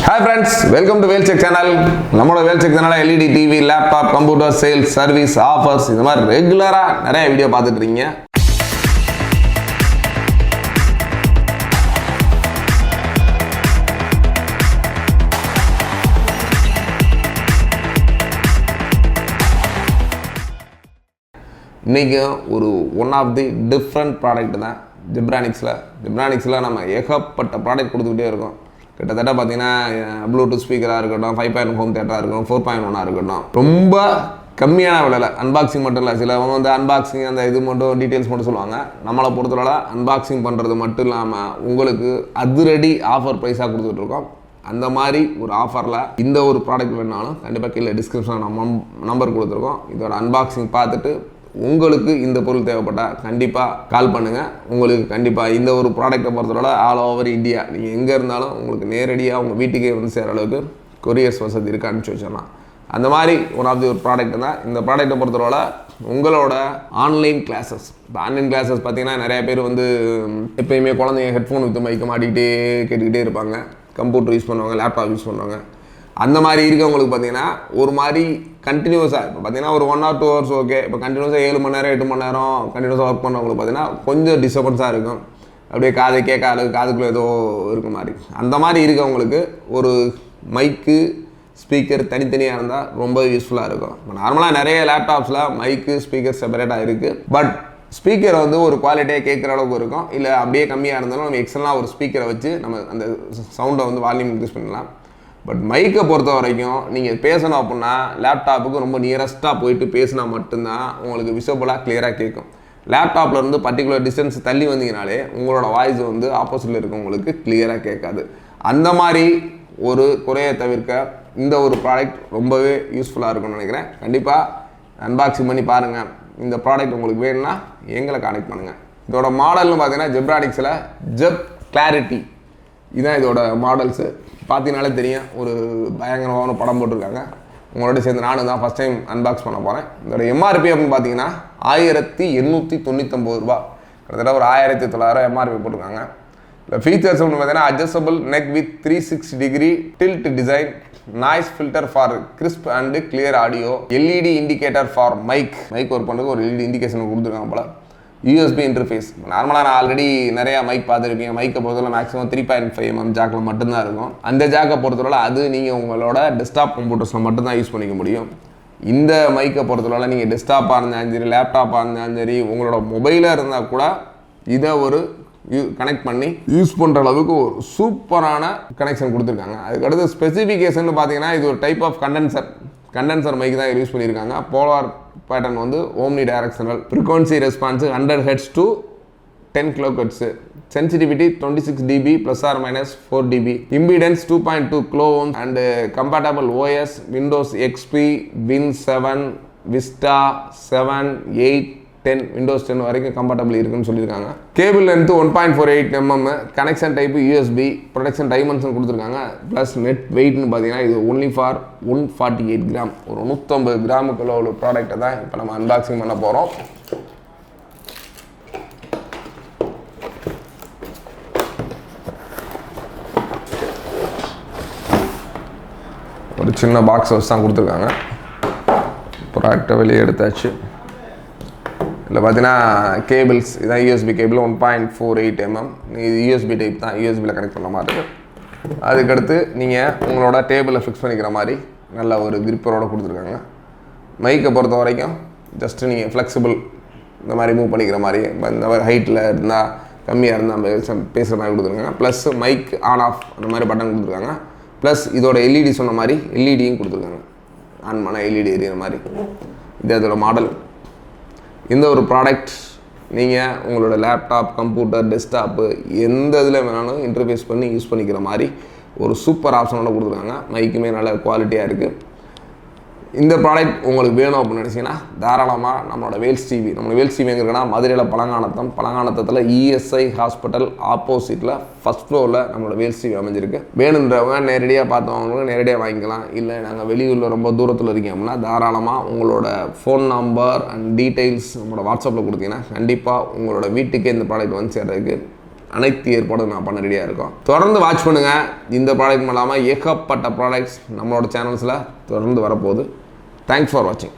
Hi friends, welcome to Whale Check channel. நம்மளோட Whale Check channel LED TV, laptop, computer, sales, service, offers இந்த மாதிரி ரெகுலரா நிறைய video பார்த்துட்டு இருக்கீங்க. இன்னைக்கு ஒரு one of the different product தான் ஜெப்ரானிக்ஸில் நம்ம ஏகப்பட்ட ப்ராடக்ட் கொடுத்துக்கிட்டே இருக்கோம். கிட்டத்தட்ட பார்த்தீங்கன்னா ப்ளூடூத் ஸ்பீக்கராக இருக்கட்டும், 5.1 ஹோம் தேட்டராக இருக்கட்டும், 4.1 இருக்கட்டும், ரொம்ப கம்மியான விலையில் அன்பாக்சிங் மட்டும் இல்லை. சிலவங்க வந்து அன்பாக்சிங் அந்த இது மட்டும் டீட்டெயில்ஸ் மட்டும் சொல்லுவாங்க. நம்மளை பொறுத்தவரை அன்பாக்சிங் பண்ணுறது மட்டும் இல்லாமல் உங்களுக்கு அதிரடி ஆஃபர் ப்ரைஸாக கொடுத்துட்ருக்கோம். அந்த மாதிரி ஒரு ஆஃபரில் இந்த ஒரு ப்ராடக்ட் வேணாலும் கண்டிப்பாக கீழே டிஸ்கிரிப்ஷனில் நம்ம நம்பர் கொடுத்துருக்கோம். இதோட அன்பாக்சிங் பார்த்துட்டு உங்களுக்கு இந்த பொருள் தேவைப்பட்டால் கண்டிப்பாக கால் பண்ணுங்கள். உங்களுக்கு கண்டிப்பாக இந்த ஒரு ப்ராடக்டை பொறுத்தவரை ஆல் ஓவர் இந்தியா நீங்கள் எங்கே இருந்தாலும் உங்களுக்கு நேரடியாக உங்கள் வீட்டுக்கே வந்து சேர அளவுக்கு கொரியர்ஸ் வசதி இருக்குது, அனுப்பிச்சி வச்சிடலாம். அந்த மாதிரி ஒன் ஆஃப் தி ஒரு ப்ராடக்ட் தான். இந்த ப்ராடக்டை பொறுத்தவரை உங்களோட ஆன்லைன் கிளாஸஸ், இப்போ ஆன்லைன் கிளாஸஸ் பார்த்தீங்கன்னா நிறைய பேர் வந்து எப்பயுமே குழந்தைங்க ஹெட்ஃபோன் வித்து மைக்க மாட்டிக்கிட்டே கேட்டுக்கிட்டே இருப்பாங்க. கம்ப்யூட்டர் யூஸ் பண்ணுவாங்க, லேப்டாப் யூஸ் பண்ணுவாங்க. அந்த மாதிரி இருக்கவங்களுக்கு பார்த்தீங்கன்னா ஒரு மாதிரி கண்டினியூஸாக இப்போ பார்த்தீங்கன்னா ஒரு 1 or 2 hours ஓகே. இப்போ கண்டினியூஸாக 7 மணி நேரம் 8 மணி நேரம் கண்டினியூஸாக ஒர்க் பண்ணுறவங்களுக்கு பார்த்தீங்கன்னா கொஞ்சம் டிஸ்டர்பன்ஸாக இருக்கும். அப்படியே காது கேட்காது, காதுக்குள்ளே ஏதோ இருக்க மாதிரி. அந்த மாதிரி இருக்கவங்களுக்கு ஒரு மைக்கு ஸ்பீக்கர் தனித்தனியாக இருந்தால் ரொம்ப யூஸ்ஃபுல்லாக இருக்கும். இப்போ நார்மலாக நிறைய லேப்டாப்ஸில் மைக்கு ஸ்பீக்கர் செப்பரேட்டாக இருக்குது. பட் ஸ்பீக்கரை வந்து ஒரு குவாலிட்டியாக கேட்குற அளவுக்கு இருக்கும். இல்லை அப்படியே கம்மியாக இருந்தாலும் நம்ம எக்ஸ்டர்னலாக ஒரு ஸ்பீக்கரை வச்சு நம்ம அந்த சவுண்டை வந்து வால்யூம் இன்க்ரீஸ் பண்ணலாம். பட் மைக்கை பொறுத்த வரைக்கும் நீங்கள் பேசணும் அப்படின்னா லேப்டாப்புக்கு ரொம்ப நியரஸ்ட்டாக போயிட்டு பேசினா மட்டும்தான் உங்களுக்கு விசிபிளாக கிளியராக கேட்கும். லேப்டாப்பில் இருந்து பர்டிகுலர் டிஸ்டன்ஸ் தள்ளி வந்தீங்கனாலே உங்களோட வாய்ஸ் வந்து ஆப்போசிட்டில் இருக்கவங்களுக்கு கிளியராக கேட்காது. அந்த மாதிரி ஒரு குறையை தவிர்க்க இந்த ஒரு ப்ராடக்ட் ரொம்பவே யூஸ்ஃபுல்லாக இருக்கும்னு நினைக்கிறேன். கண்டிப்பாக அன்பாக்சிங் பண்ணி பாருங்கள். இந்த ப்ராடக்ட் உங்களுக்கு வேணும்னா எங்களை கான்டெக்ட் பண்ணுங்கள். இதோட மாடல்னு பார்த்தீங்கன்னா ஜெப்ரானிக்ஸில் ஜெப் கிளாரிட்டி இதுதான் இதோட மாடல்ஸு. பார்த்தீங்கனாலே தெரியும், ஒரு பயங்கரமான படம் போட்டிருக்காங்க. உங்களோட சேர்ந்து நானும் தான் ஃபஸ்ட் டைம் அன்பாக்ஸ் பண்ண போகிறேன். இதோட எம்ஆர்பி அப்படின்னு பார்த்தீங்கன்னா 1899 ரூபா, கிட்டத்தட்ட ஒரு 1900 எம்ஆர்பி போட்டிருக்காங்க. இல்லை ஃபீச்சர்ஸ் அப்படின்னு பார்த்தீங்கன்னா adjustable neck with 360 degree tilt design, noise filter for crisp and clear audio, LED indicator for mic work பண்ணுறதுக்கு ஒரு எல்இடி இண்டிகேஷன் கொடுத்துருக்காங்க போல், யூஎஸ்பி இன்டர்ஃபேஸ். நார்மலாக நான் ஆல்ரெடி நிறையா மைக் பார்த்துருப்பீங்க. மைக்கை பொறுத்தவரை மேக்ஸிமம் 3.5 mm ஜாக்கில் மட்டும்தான் இருக்கும். அந்த ஜாக்கை பொறுத்தவரை அது நீங்கள் உங்களோட டெஸ்க்டாப் கம்ப்யூட்டர்ஸில் மட்டும்தான் யூஸ் பண்ணிக்க முடியும். இந்த மைக்கை பொறுத்தவரை நீங்கள் டெஸ்க்டாப்பாக இருந்தாலும் சரி, லேப்டாப்பாக இருந்தாலும் சரி, உங்களோட மொபைலாக இருந்தால் கூட இதை ஒரு கனெக்ட் பண்ணி யூஸ் பண்ணுற அளவுக்கு ஒரு சூப்பரான கனெக்ஷன் கொடுத்துருக்காங்க. அதுக்கடுத்து ஸ்பெசிஃபிகேஷன் பார்த்தீங்கன்னா இது ஒரு டைப் ஆஃப் கண்டென்சர் மைக் தான் யூஸ் பண்ணியிருக்காங்க. போலார் பேட்டர்ன் வந்து omni directional, frequency response 100 Hz to 10 kHz, sensitivity 26 dB ± 4 dB, impedance 2.2 kΩ and compatible OS Windows XP, Win 7, Vista 7, 8, 10, Windows 10 வரைக்கும் கம்பேட்டபிள் இருக்குன்னு சொல்லியிருக்காங்க. Cable length 1.48 mm, connection type USB, production dimension கொடுத்துருக்காங்க. Plus net வெயிட்னு பார்த்தீங்கன்னா இது only for 148 gram, ஒரு 150 கிராமுக்குள்ள ஒரு ப்ராடக்ட்டை தான் இப்போ நம்ம அன்பாக்சிங் பண்ண போகிறோம். ஒரு சின்ன பாக்ஸ் வச்சு தான் கொடுத்துருக்காங்க. ப்ராடக்டை வெளியே எடுத்தாச்சு. இதில் பார்த்தீங்கன்னா கேபிள்ஸ் இதான் யூஎஸ்பி கேபிள் 1.48 mm. இது யூஎஸ்பி டைப் தான், யூஎஸ்பியில் கனெக்ட் பண்ண மாதிரி. அதுக்கடுத்து நீங்கள் உங்களோட டேபிளில் ஃபிக்ஸ் பண்ணிக்கிற மாதிரி நல்ல ஒரு கிரிப்பரோடு கொடுத்துருக்காங்க. மைக்கை பொறுத்த வரைக்கும் ஜஸ்ட்டு நீங்கள் ஃப்ளெக்சிபிள் இந்த மாதிரி மூவ் பண்ணிக்கிற மாதிரி, இந்த மாதிரி ஹைட்டில் இருந்தால் கம்மியாக இருந்தால் பேசுகிற மாதிரி கொடுத்துருக்காங்க. ப்ளஸ் மைக் ஆன் ஆஃப் அந்த மாதிரி பட்டன் கொடுத்துருக்காங்க. ப்ளஸ் இதோட எல்இடி சொன்ன மாதிரி எல்இடியும் கொடுத்துருக்காங்க, ஆன் பண்ண எல்இடி எரியிற மாதிரி. இது அதோட மாடல். இந்த ஒரு ப்ராடக்ட் நீங்கள் உங்களோட லேப்டாப், கம்ப்யூட்டர், டெஸ்க்டாப்பு எந்த இதில் வேணாலும் இன்டர்ஃபேஸ் பண்ணி யூஸ் பண்ணிக்கிற மாதிரி ஒரு சூப்பர் ஆப்ஷனோட கொடுத்துருக்காங்க. மைக்குமே நல்ல குவாலிட்டியாக இருக்குது. இந்த ப்ராடக்ட் உங்களுக்கு வேணும் அப்படின்னு நினச்சிங்கன்னா தாராளமாக நம்மளோட வேல்ஸ் டிவி எங்கே இருக்குன்னா மதுரையில் பழங்கானத்தத்தில் இஎஸ்ஐ ஹாஸ்பிட்டல் ஆப்போசிட்டில் ஃபஸ்ட் ஃப்ளோரில் நம்மளோட வேல்ஸ் டிவி அமைஞ்சிருக்கு. வேணுன்றவங்க நேரடியாக பார்த்தவங்களுக்கு நேரடியாக வாங்கிக்கலாம். இல்லை நாங்கள் வெளியூரில் ரொம்ப தூரத்தில் இருக்கீங்க அப்படின்னா தாராளமாக உங்களோட ஃபோன் நம்பர் அண்ட் டீட்டெயில்ஸ் நம்மளோட வாட்ஸ்அப்பில் கொடுத்தீங்கன்னா கண்டிப்பாக உங்களோட வீட்டுக்கே இந்த ப்ராடக்ட் வந்து சேர்றதுக்கு அனைத்து ஏற்பாடும் நான் பண்ண ரெடியாக இருக்கோம். தொடர்ந்து வாட்ச் பண்ணுங்கள். இந்த ப்ராடக்ட் இல்லாமல் ஏகப்பட்ட ப்ராடக்ட்ஸ் நம்மளோட சேனல்ஸில் தொடர்ந்து வரப்போகுது. தேங்க்ஸ் ஃபார் வாட்சிங்.